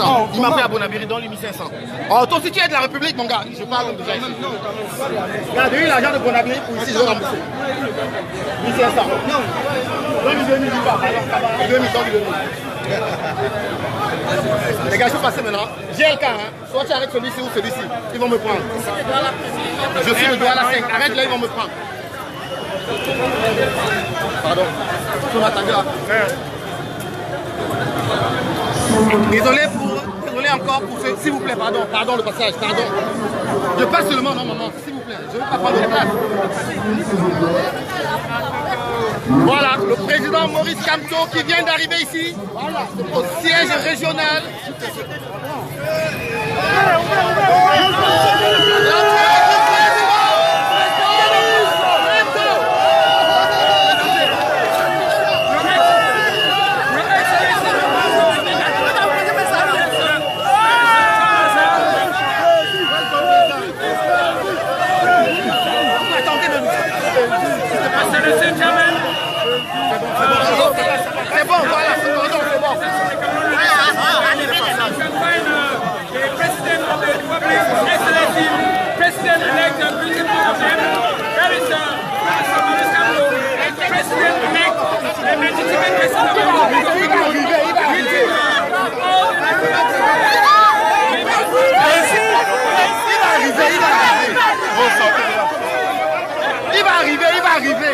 1500. Il m'a pris à Bonabéry, donne-lui 1500. Oh, toi aussi tu es de la République, mon gars. Je parle déjà ici. Regarde, lui l'argent de Bonabéry pour ici, je vais rembourser. 1500. Donne-lui 2000, il va. 2000, donne-lui 2000. Les gars, je peux passer maintenant. J'ai le cas, hein. Soit tu arrêtes celui-ci ou celui-ci. Ils vont me prendre. Je suis le doigt à la 5. Arrête là, ils vont me prendre. Pardon. Tu m'attends là. Désolé encore pour ce. S'il vous plaît, pardon le passage, pardon. Je passe seulement, non maman, s'il vous plaît. Je ne veux pas prendre de place. Voilà, le président Maurice Kamto qui vient d'arriver ici, au siège régional. C'est bon, voilà, c'est bon. President-elect and beautiful of them, very President-elect and legitimate president of the Il va arriver.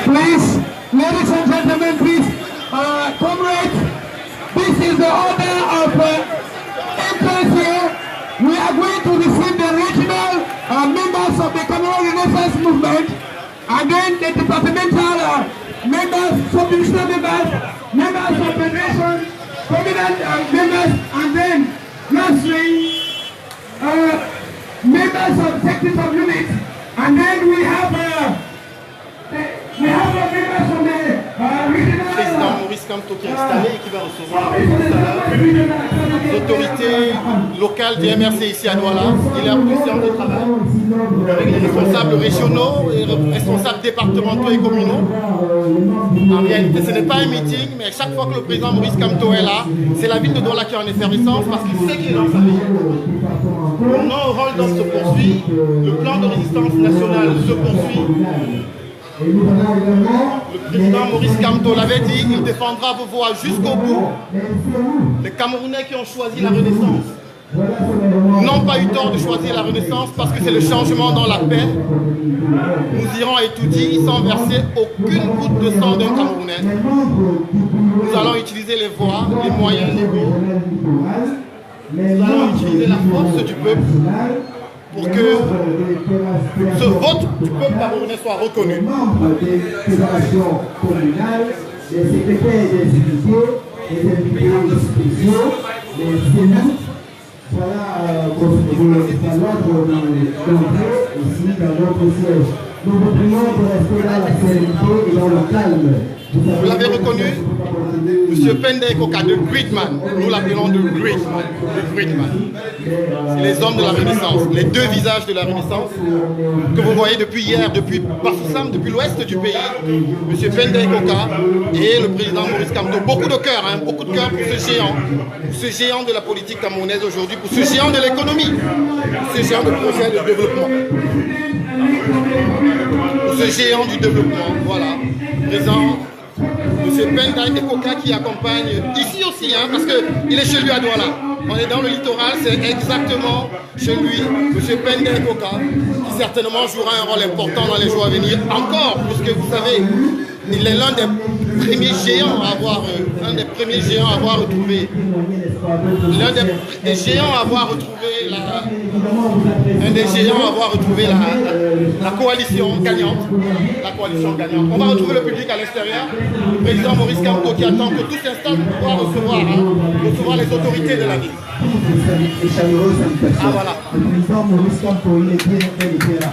Please, ladies and gentlemen, please, comrades, this is the order of entrance here. We are going to receive the regional members of the Cameroon Renaissance Movement, and then the departmental members, sub-divisional members of federation, prominent members, and then lastly, members of executive units, and then we have members from the regional. Président Maurice Kamto qui est installé et qui va recevoir l'autorité locale du MRC ici à Douala. Il est en séance de travail avec les responsables régionaux et responsables départementaux et communaux. En réalité, ce n'est pas un meeting, mais chaque fois que le président Maurice Kamto est là, c'est la ville de Douala qui est en effervescence parce qu'il sait qu'il est dans sa ville. Mon rôle donc se poursuit, le plan de résistance nationale se poursuit. Le président Maurice Kamto l'avait dit, il défendra vos voix jusqu'au bout. Les Camerounais qui ont choisi la Renaissance n'ont pas eu tort de choisir la Renaissance parce que c'est le changement dans la paix. Nous irons étudier sans verser aucune goutte de sang d'un Camerounais. Nous allons utiliser les voies, les moyens légaux. Nous allons utiliser la force du peuple pour que ce vote du peuple camerounais soit reconnu. Les membres des fédérations communales, les secrétaires des unités, les députés spéciaux, les sénats, voilà l'ordre d'entrée ici dans notre siège. Nous vous prions de rester dans la sérénité et dans le calme. Vous l'avez reconnu, M. Pendey Koka de Greatman, nous l'appelons de Greatman. C'est les hommes de la Renaissance, les deux visages de la Renaissance que vous voyez depuis hier, depuis Bafoussam, depuis l'ouest du pays. M. Pendey Koka et le président Maurice Kamto. Beaucoup de cœur pour ce géant de la politique camerounaise aujourd'hui, pour ce géant de l'économie, pour ce géant de projet de développement. Pour ce géant du développement, voilà, présent. M. Pendey Koka qui accompagne ici aussi, parce qu'il est chez lui à Douala. On est dans le littoral, c'est exactement chez lui, M. Pendey Koka, qui certainement jouera un rôle important dans les jours à venir. Encore, puisque vous savez, il est l'un des premiers géants à avoir, retrouvé, la coalition gagnante. On va retrouver le public à l'extérieur. Le président Maurice Kamto qui attend que tout s'installe pour pouvoir recevoir les autorités de la ville. Ah voilà. Le président Maurice Kamto, il est bien là.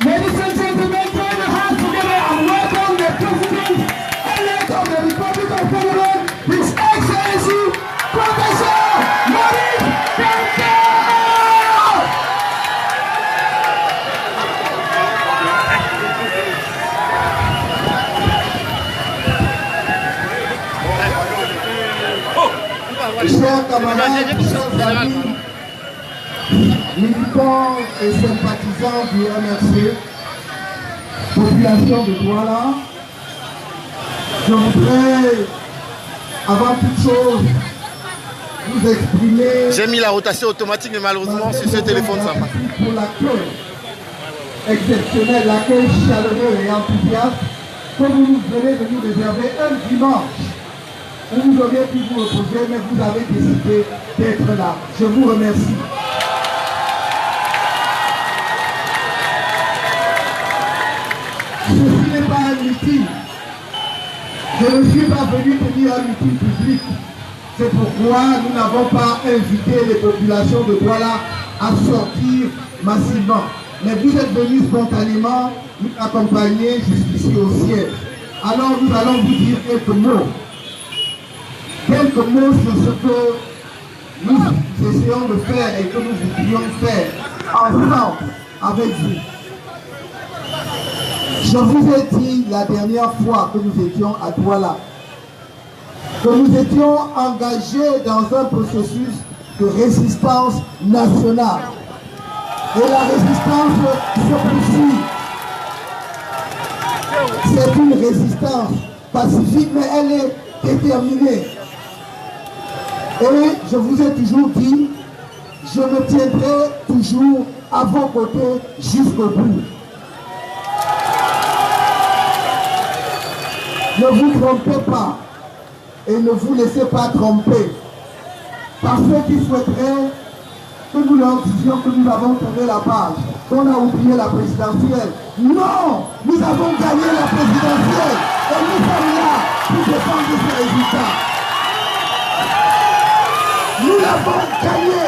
Ladies and gentlemen, join the hands together and welcome the President-elect of the Republic of Cameroon, His Excellency, Professor Maurice Kamto! Chers camarades, chers amis, militants et sympathisants du MRC, population de Douala, je voudrais, avant toute chose, vous exprimer... J'ai mis la rotation automatique, mais malheureusement, sur ce téléphone, ça marche. Pour l'accueil exceptionnel, l'accueil chaleureux et enthousiaste que vous venez de nous réserver un dimanche. Vous auriez pu vous reposer, mais vous avez décidé d'être là. Je vous remercie. Ceci n'est pas un meeting. Je ne suis pas venu tenir un meeting public. C'est pourquoi nous n'avons pas invité les populations de Douala à sortir massivement. Mais vous êtes venus spontanément nous accompagner jusqu'ici au siège. Alors nous allons vous dire quelques mots. Quelques mots sur ce que nous essayons de faire et que nous voudrions faire ensemble avec vous. Je vous ai dit la dernière fois que nous étions à Douala que nous étions engagés dans un processus de résistance nationale. Et la résistance se poursuit. C'est une résistance pacifique, mais elle est déterminée. Et je vous ai toujours dit, je me tiendrai toujours à vos côtés jusqu'au bout. Ne vous trompez pas et ne vous laissez pas tromper par ceux qui souhaiteraient que nous leur disions que nous avons tourné la page, qu'on a oublié la présidentielle. Non, nous avons gagné la présidentielle et nous sommes là pour défendre ces résultats. Nous l'avons gagné.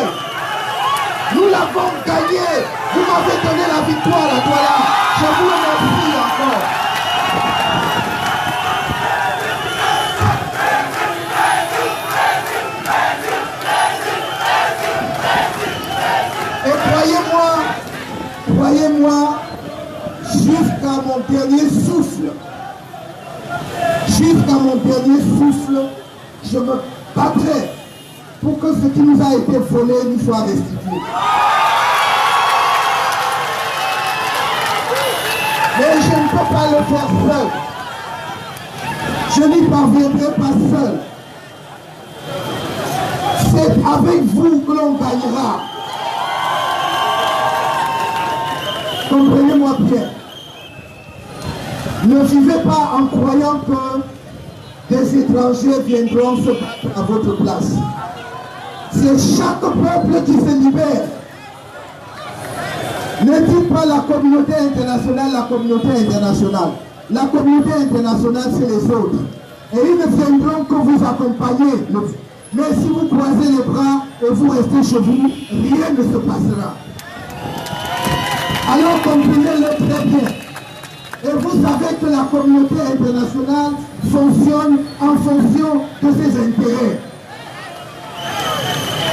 Nous l'avons gagné. Vous m'avez donné la victoire à Douala. Je vous remercie encore. Et croyez-moi, jusqu'à mon dernier souffle, jusqu'à mon dernier souffle, je me battrai pour que ce qui nous a été volé nous soit restitué. Mais je ne peux pas le faire seul. Je n'y parviendrai pas seul. C'est avec vous que l'on gagnera. Comprenez-moi bien. Ne vivez pas en croyant que des étrangers viendront se battre à votre place. C'est chaque peuple qui se libère. Ne dites pas la communauté internationale, la communauté internationale. La communauté internationale, c'est les autres. Et ils ne viendront que vous accompagner. Mais si vous croisez les bras et vous restez chez vous, rien ne se passera. Alors comprenez-le très bien. Et vous savez que la communauté internationale fonctionne en fonction de ses intérêts.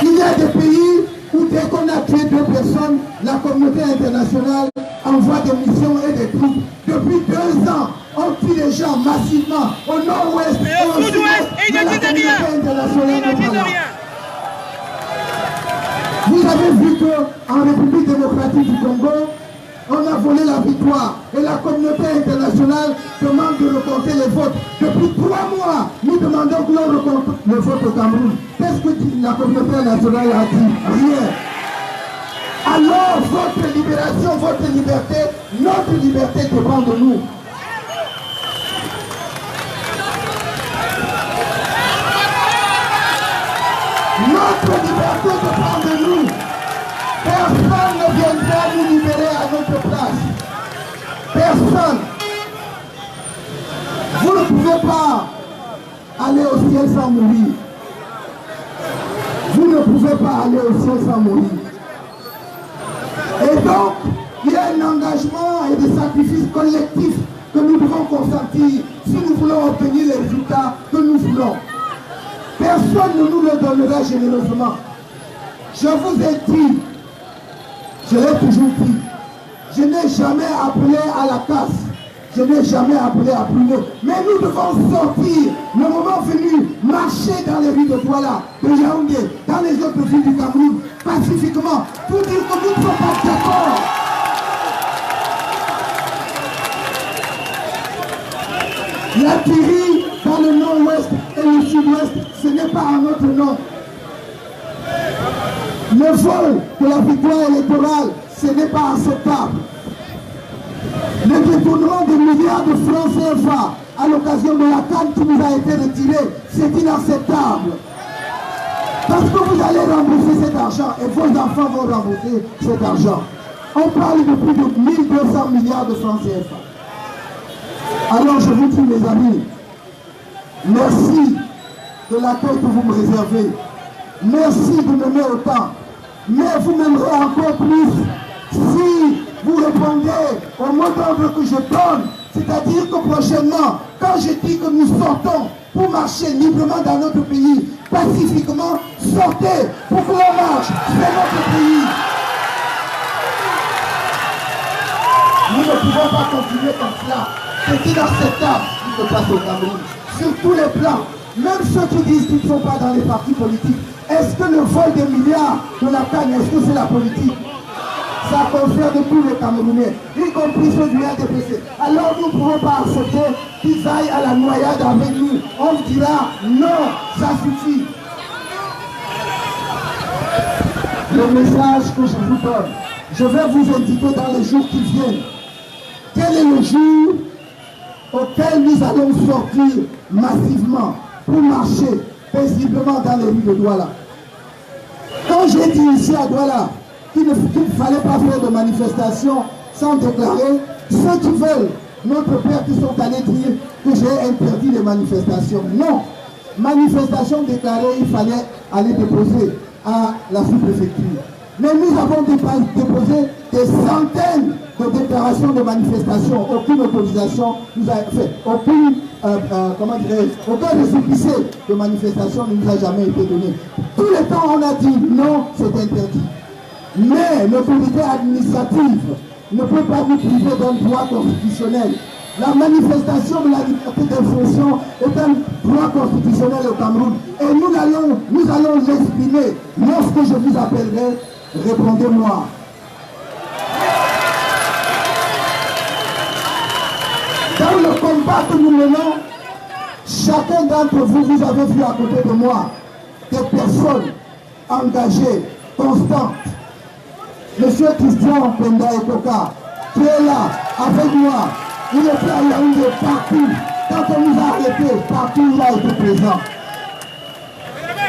Il y a des pays où dès qu'on a tué 2 personnes, la communauté internationale envoie des missions et des troupes. Depuis 2 ans, on tue les gens massivement au nord-ouest et au sud-ouest de la communauté internationale. Vous avez vu qu'en République démocratique du Congo, on a volé la victoire et la communauté internationale demande de recompter les votes. Depuis 3 mois, nous demandons que l'on recompte le vote au Cameroun. Qu'est-ce que la communauté internationale a dit? Rien. Alors votre libération, votre liberté, notre liberté dépend de nous. Notre liberté dépend de nous. Personne ne viendra nous libérer à notre place. Personne. Vous ne pouvez pas aller au ciel sans mourir. Vous ne pouvez pas aller au ciel sans mourir. Et donc, il y a un engagement et des sacrifices collectifs que nous devons consentir si nous voulons obtenir les résultats que nous voulons. Personne ne nous le donnera généreusement. Je vous ai dit, je l'ai toujours dit, je n'ai jamais appelé à la casse, je n'ai jamais appelé à brûler. Mais nous devons sortir, le moment venu, marcher dans les rues de Douala, de Yaoundé, dans les autres villes du Cameroun, pacifiquement, pour dire que nous ne sommes pas d'accord. La tuerie dans le nord-ouest et le sud-ouest, ce n'est pas à notre nom. Le vol de la victoire électorale, ce n'est pas acceptable. Le détournement de milliards de francs CFA à l'occasion de la canne qui nous a été retirée, c'est inacceptable. Parce que vous allez rembourser cet argent et vos enfants vont rembourser cet argent. On parle de plus de 1200 milliards de francs CFA. Alors je vous dis mes amis, merci de l'accueil que vous me réservez. Merci de m'aimer autant. Mais vous m'aimerez encore plus si vous répondez au mot d'ordre que je donne. C'est-à-dire que prochainement, quand je dis que nous sortons pour marcher librement dans notre pays, pacifiquement, sortez pour que l'on marche, c'est notre pays. Nous ne pouvons pas continuer comme cela. C'est inacceptable ce qui se passe au Cameroun. Sur tous les plans, même ceux qui disent qu'ils ne sont pas dans les partis politiques, est-ce que le vol des milliards de la canne, est-ce que c'est la politique? Ça concerne tous les Camerounais, y compris ceux du RDPC. Alors nous ne pouvons pas accepter qu'ils aillent à la noyade avec nous. On dira non, ça suffit. Le message que je vous donne, je vais vous indiquer dans les jours qui viennent. Quel est le jour auquel nous allons sortir massivement pour marcher paisiblement dans les rues de Douala? Quand j'ai dit ici à Douala qu'il ne fallait pas faire de manifestation sans déclarer, ceux qui veulent, notre père qui sont allés dire que j'ai interdit les manifestations. Non, manifestation déclarée, il fallait aller déposer à la sous-préfecture. Mais nous avons déposé des centaines de déclarations de manifestation. Aucune autorisation nous a fait, aucun récépissé de manifestation ne nous a jamais été donné. Tout le temps on a dit non, c'est interdit. Mais l'autorité administrative ne peut pas nous priver d'un droit constitutionnel. La manifestation de la liberté d'expression est un droit constitutionnel au Cameroun. Et nous allons l'exprimer. Lorsque je vous appellerai, répondez-moi. Dans le combat que nous menons, chacun d'entre vous, vous avez vu à côté de moi des personnes engagées, constantes. Monsieur Christian Penda Ekoka, qui est là avec moi, il était à Yaoundé partout. Quand on nous a arrêtés, partout il a été présent.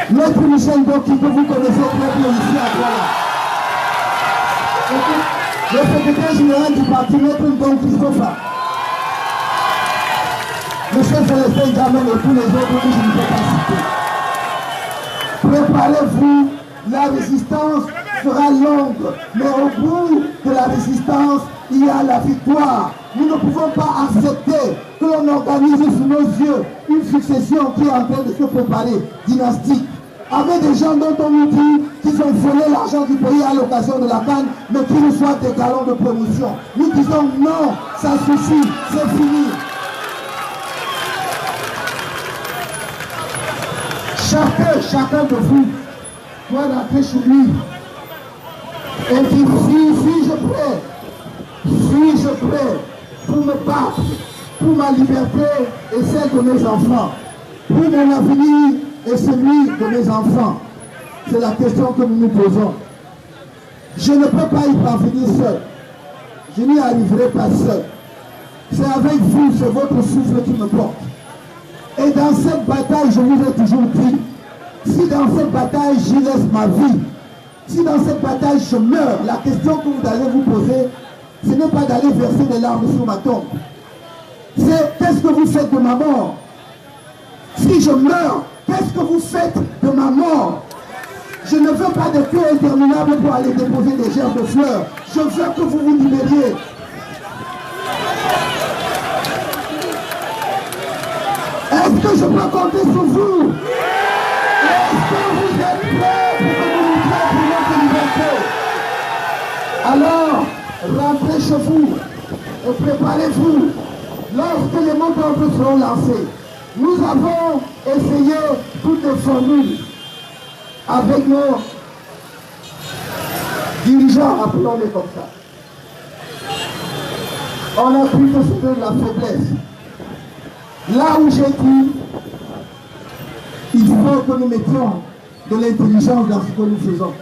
Maître Michel Doki, que vous connaissez très bien ici à Douala. Le secrétaire général du parti, Maître Don Christophe. Monsieur Célestin Jamel et tous les autres que je ne peux pas citer. Préparez-vous, la résistance sera longue, mais au bout de la résistance, il y a la victoire. Nous ne pouvons pas accepter que l'on organise sous nos yeux une succession qui est en train de se préparer, dynastique, avec des gens dont on nous dit qu'ils ont volé l'argent du pays à l'occasion de la canne, mais qui reçoivent des galons de promotion. Nous disons non, ça suffit, c'est fini. Chacun de vous doit rentrer chez lui et dire suis-je prêt pour me battre pour ma liberté et celle de mes enfants, pour mon avenir et celui de mes enfants. C'est la question que nous nous posons. Je ne peux pas y parvenir seul. Je n'y arriverai pas seul. C'est avec vous, c'est votre souffle qui me porte. Et dans cette bataille, je vous ai toujours dit, si dans cette bataille, j'y laisse ma vie, si dans cette bataille, je meurs, la question que vous allez vous poser, ce n'est pas d'aller verser des larmes sur ma tombe. C'est qu'est-ce que vous faites de ma mort? Si je meurs, qu'est-ce que vous faites de ma mort? Je ne veux pas de queue interminable pour aller déposer des gerbes de fleurs. Je veux que vous vous libériez. Est-ce que je peux compter sur vous? Est-ce que vous êtes prêts pour que nous nous battions pour notre liberté? Alors, rentrez chez vous et préparez-vous. Lorsque les mots d'ordre seront lancés, nous avons essayé toutes les formules avec nos dirigeants, appelons-les comme ça. On a pris que c'était de la faiblesse. Là où j'ai dit, il faut que nous mettions de l'intelligence dans ce que nous faisons.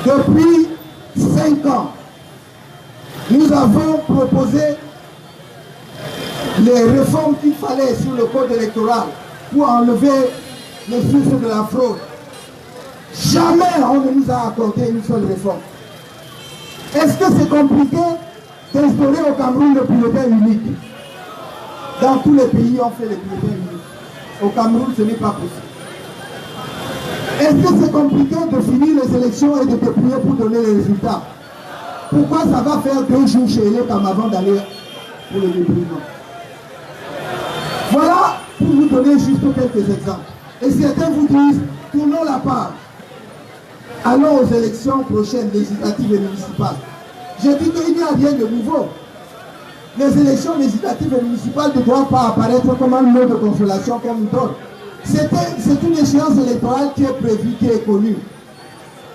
Depuis 5 ans, nous avons proposé les réformes qu'il fallait sur le code électoral pour enlever les sources de la fraude. Jamais on ne nous a accordé une seule réforme. Est-ce que c'est compliqué d'instaurer au Cameroun le bulletin unique? Dans tous les pays, on fait le bulletin unique. Au Cameroun, ce n'est pas possible. Est-ce que c'est compliqué de finir les élections et de dépouiller pour donner les résultats? Pourquoi ça va faire 2 jours chez les comme avant d'aller pour le dépouillement? Voilà pour vous donner juste quelques exemples. Et certains vous disent, tournons la page. Allons aux élections prochaines, législatives et municipales. Je dis qu'il n'y a rien de nouveau. Les élections législatives et municipales ne doivent pas apparaître comme un lot de consolation qu'on nous donne. C'est une échéance électorale qui est prévue, qui est connue.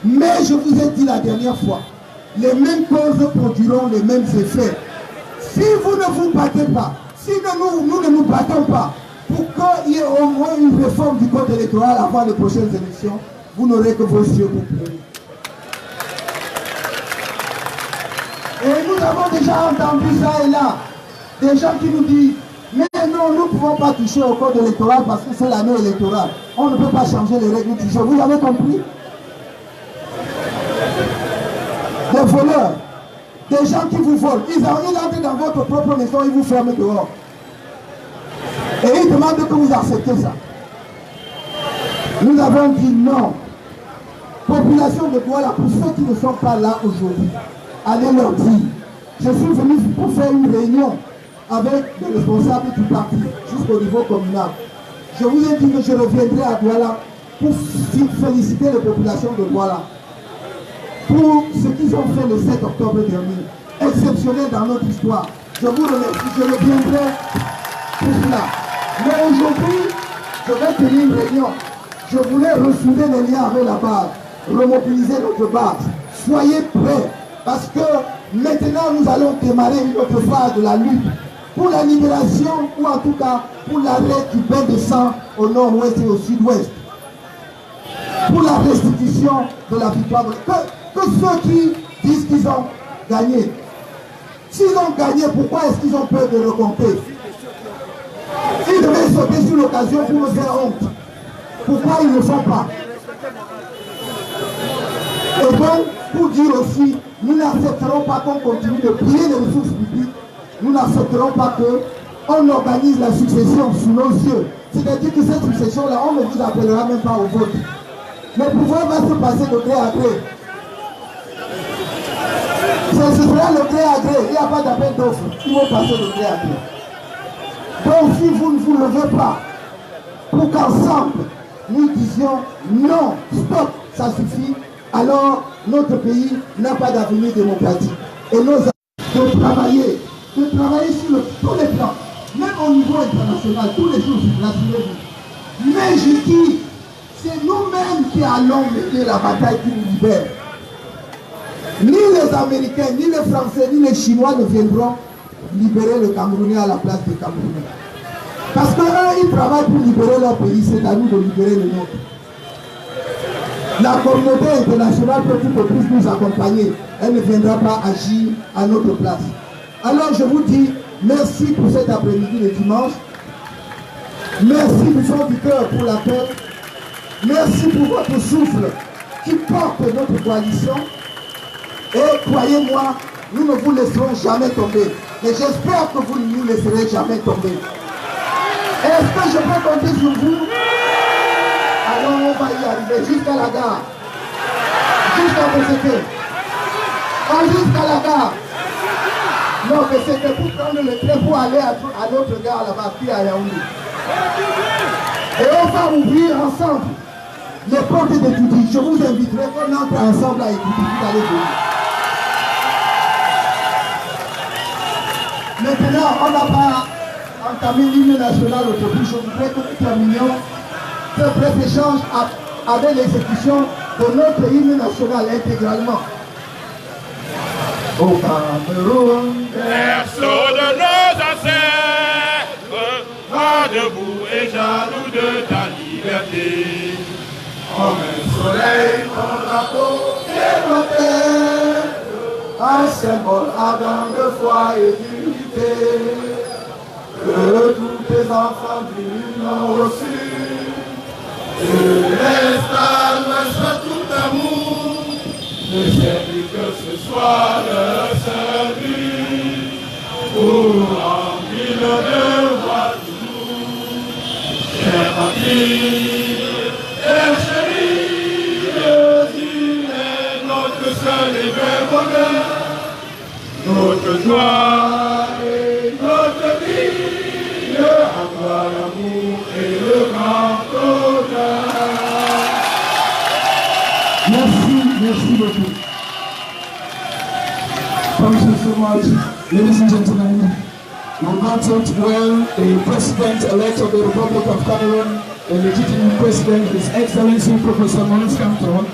Mais je vous ai dit la dernière fois, les mêmes causes produiront les mêmes effets. Si vous ne vous battez pas, si nous ne nous battons pas pour qu'il y ait au moins une réforme du code électoral avant les prochaines élections, vous n'aurez que vos yeux pour pleurer. Et nous avons déjà entendu ça et là, des gens qui nous disent, mais non, nous ne pouvons pas toucher au code électoral parce que c'est l'année électorale. On ne peut pas changer les règles du jeu. Vous avez compris? Des voleurs, des gens qui vous volent, ils entrent dans votre propre maison, ils vous ferment dehors. Et ils demandent que vous acceptez ça. Nous avons dit non. Population de Douala, pour ceux qui ne sont pas là aujourd'hui, allez leur dire, je suis venu pour faire une réunion avec les responsables du parti jusqu'au niveau communal. Je vous ai dit que je reviendrai à Douala pour féliciter les populations de Douala pour ce qu'ils ont fait le 7 octobre dernier, exceptionnel dans notre histoire. Je vous remercie, je reviendrai tout cela. Mais aujourd'hui, je vais tenir une réunion. Je voulais ressouder les liens avec la base, remobiliser notre base. Soyez prêts, parce que maintenant nous allons démarrer une autre phase de la lutte pour la libération, ou en tout cas pour l'arrêt du bain de sang au nord-ouest et au sud-ouest. Pour la restitution de la victoire. Que ceux qui disent qu'ils ont gagné, s'ils ont gagné, pourquoi est-ce qu'ils ont peur de recompter? Ils devaient sauter sur l'occasion pour nous faire honte. Pourquoi ils ne le font pas? Et donc, pour dire aussi, nous n'accepterons pas qu'on continue de piller les ressources publiques. Nous n'accepterons pas qu'on organise la succession sous nos yeux. C'est-à-dire que cette succession-là, on ne vous appellera même pas au vote. Le pouvoir va se passer de gré à gré. Ce sera le gré à gré. Il n'y a pas d'appel d'offres. Ils vont passer de gré à gré. Donc si vous ne vous levez pas pour qu'ensemble nous disions non, stop, ça suffit, alors notre pays n'a pas d'avenir démocratique. Et nous avons de travailler sur tous les plans, même au niveau international, tous les jours, rassurez-vous. Mais je dis, c'est nous-mêmes qui allons mener la bataille qui nous libère. Ni les Américains, ni les Français, ni les Chinois ne viendront libérer le Camerounais à la place des Camerounais. Parce qu'eux, ils travaillent pour libérer leur pays, c'est à nous de libérer le nôtre. La communauté internationale peut tout au plus nous accompagner. Elle ne viendra pas agir à notre place. Alors je vous dis merci pour cet après-midi de dimanche. Merci du fond du cœur pour la paix. Merci pour votre souffle qui porte notre coalition. Et croyez-moi, nous ne vous laisserons jamais tomber. Mais j'espère que vous ne nous laisserez jamais tomber. Est-ce que je peux compter sur vous? Alors on va y arriver jusqu'à la gare. Jusqu'à Besseke. Pas jusqu'à la gare. Non, Besseke pour prendre le train pour aller à notre gare là-bas, puis à Yaoundé. Et on va ouvrir ensemble les portes de Touti. Je vous inviterai qu'on entre ensemble à écouter. Vous allez venir. Maintenant, on n'a pas entamé l'hymne national aujourd'hui. Je voudrais que nous terminions ce bref échange avec l'exécution de notre hymne national intégralement. Au Cameroun, berceau de nos ancêtres, va debout et jaloux de ta liberté. comme un soleil, ton drapeau est monté, un symbole ardent de foi et d'unité, que tous tes enfants du nord au sud, de l'est à l'ouest, tout amour, ne servit que ce soit leur salut, pour remplir le devoir du nous, chers amis, chers chéris, notre seul et vrai bonheur, notre joie et notre vie, à toi l'amour et le grand honneur. Merci beaucoup. Thank you so much, ladies and gentlemen. We wanted well the President-elect of the Republic of Cameroon, the legitimate President, His Excellency Professor Maurice Kamto,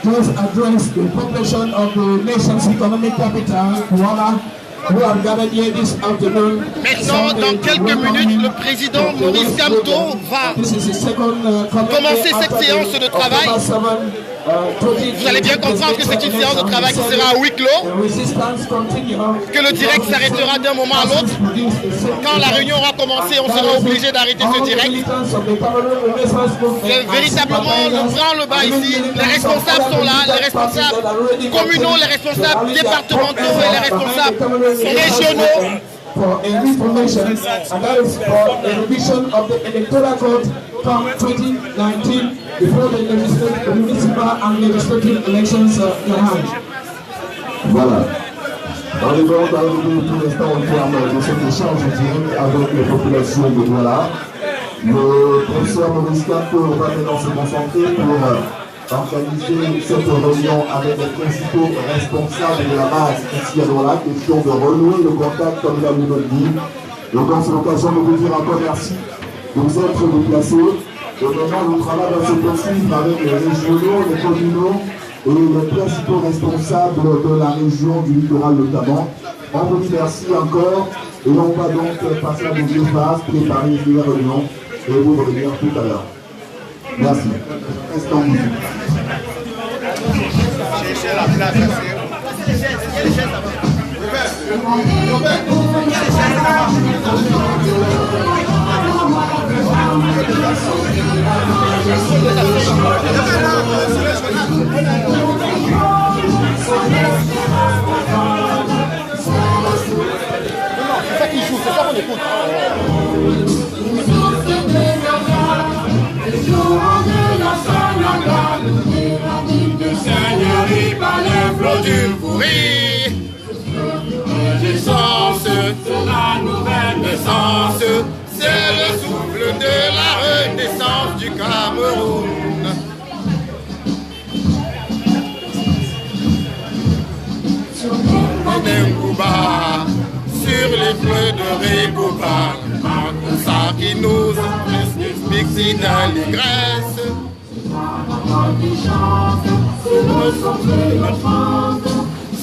just address the population of the nation's economic capital, Douala, who are gathered here this afternoon. Maintenant, dans quelques minutes, le président Maurice Kamto va commencer cette séance de travail. Vous allez bien comprendre que c'est une séance de travail qui sera à huis clos, que le direct s'arrêtera d'un moment à l'autre. Quand la réunion aura commencé, on sera obligé d'arrêter ce direct. Véritablement, le branle-bas ici, les responsables sont là, les responsables communaux, les responsables départementaux et les responsables régionaux. For a reformation, and that is for a revision of the electoral code from 2019 before the municipal and legislative elections are held. Voilà. Dans les bords d'arrivée, pour l'instant, au terme de cet échange direct avec les populations de Douala, le professeur Maurice Kamto va maintenant se concentrer pour organiser cette réunion avec les principaux responsables de la base ici à Douala, question de renouer le contact, comme il a nous le dit, Donc c'est l'occasion de vous dire encore merci de vous être déplacés. Et maintenant, le travail va se poursuivre avec les régionaux, les communaux et les principaux responsables de la région du littoral notamment. On vous dit merci encore et on va donc passer à vos deux phases, préparer les réunions et vous revenir tout à l'heure. Merci. Instant musique. Cherchez la place, c'est ça qui joue, c'est ça qu'on écoute. Seigneurie par les flots du pourri. Naissance, la nouvelle naissance, c'est le souffle de la renaissance du Cameroun. Nengouba, sur les fleurs de Rigouba, ça qui nous explique si dans l'igresse.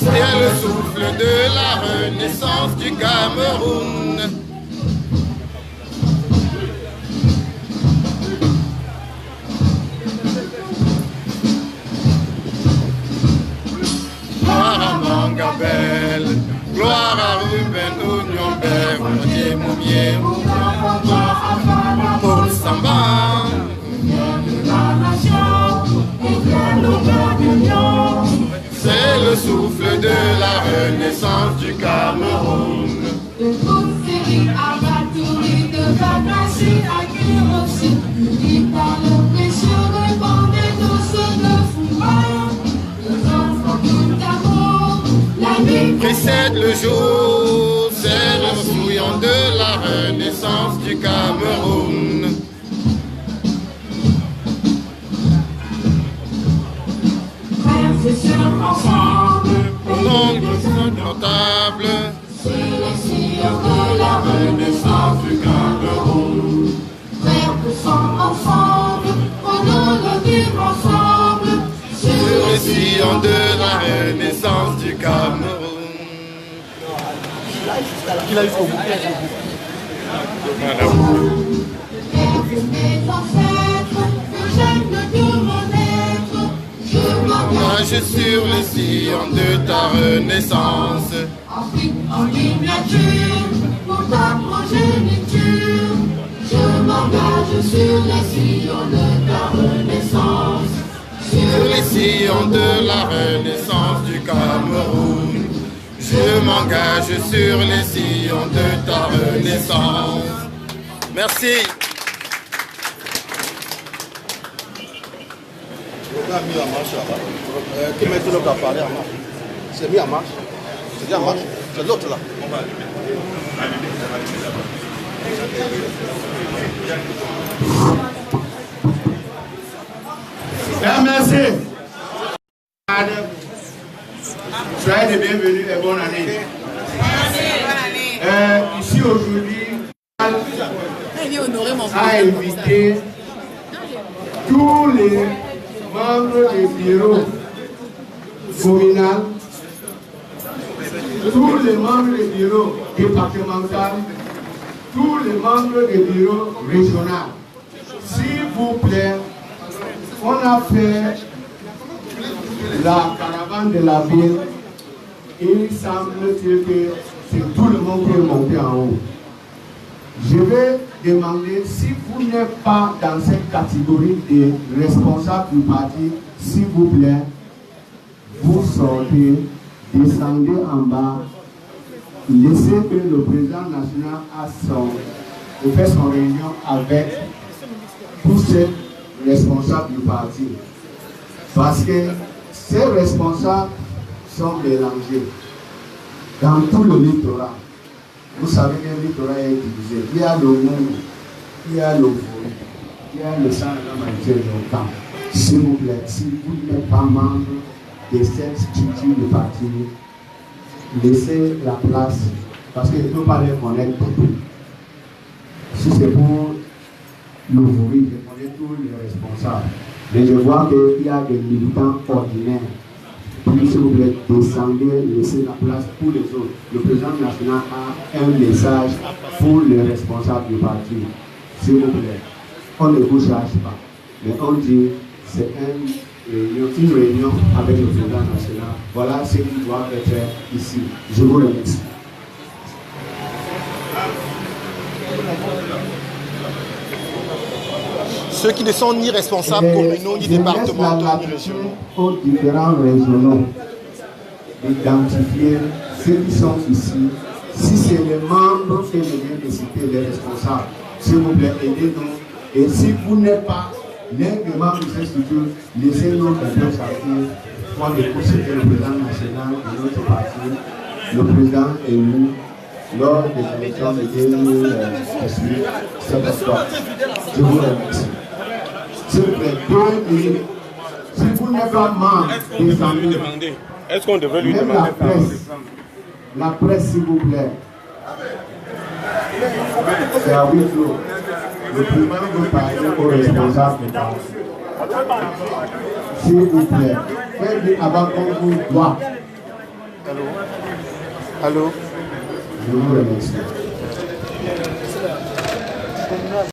C'est le souffle de la renaissance du Cameroun. Gloire à Mangabel, gloire à Ruben Ounion-Bert, Dieu Moumier, pour Samba. C'est le souffle de la renaissance du Cameroun. De Kousséry à Batouri, de Bakashi à Kiroshi, il parle précieux, répandez tous de Foumaï. Les enfants tout d'amour, la nuit Précède le jour, c'est le souillon de la renaissance du Cameroun. ensemble, Au nom de ce notable, c'est le sillon de la renaissance du Cameroun. Frères de sang ensemble, prenons le vivre ensemble, sur le sillon de la renaissance du Cameroun. Il a jusqu'au bout. mes ancêtres, que j'aime de mon être, je m'engage Nage sur le sillon de ta renaissance. Afrique en miniature, pour ta progéniture. Je m'engage sur les sillons de ta renaissance. Sur les sillons de la renaissance du Cameroun. Je m'engage sur les sillons de ta renaissance. Merci. Le gars a mis en marche là-bas. Qui met tout le gars parler en marche? C'est mis en marche. C'est bien en marche. C'est l'autre là. Merci. Soyez les bienvenus et bonne année. Ici aujourd'hui, a invité tous les membres du bureau communal, tous les membres du bureau départemental, tous les membres du bureau régional. S'il vous plaît, on a fait la caravane de la ville et il semble-t-il que c'est tout le monde qui est monté en haut. Je vais demander, si vous n'êtes pas dans cette catégorie de responsables du parti, s'il vous plaît, vous sortez, descendez en bas, laissez que le président national fait son réunion avec tous ces responsables du parti. Parce que ces responsables sont mélangés dans tout le littoral. Vous savez que le littoral est divisé. Il y a le monde, il y a le forêt, il y a le sang de longtemps. S'il vous plaît, si vous n'êtes pas membre de cette structure de parti, laissez la place, parce qu'il ne peut pas les connaître beaucoup. Si c'est pour l'ouvrir, je connais tous les responsables. Mais je vois qu'il y a des militants ordinaires. Puis, s'il vous plaît, descendez, laissez la place pour les autres. Le président national a un message pour les responsables du parti. S'il vous plaît, on ne vous charge pas. Mais on dit, c'est une réunion avec le président national. Voilà ce qui doit être fait ici. Je vous remercie. Ceux qui ne sont ni responsables communaux, ni départementaux, ni régionaux. Aux différents régionaux d'identifier ceux qui sont ici. Si c'est les membres que je viens de citer, les responsables, s'il vous plaît, aidez-nous. Et si vous n'êtes pas l'un des membres de cette structure, laissez-nous un peu sortir pour écouter le président national de notre parti, le président élu lors des élections de 2018. Je vous remercie. S'il vous plaît, 2 minutes. Si vous n'êtes pas membre des amis, est-ce qu'on devrait lui même demander la presse, s'il vous plaît. C'est à 8 jours. Le président veut parler aux responsables de parti. S'il vous plaît, faites avant qu'on vous voit. Allô? Je vous remercie.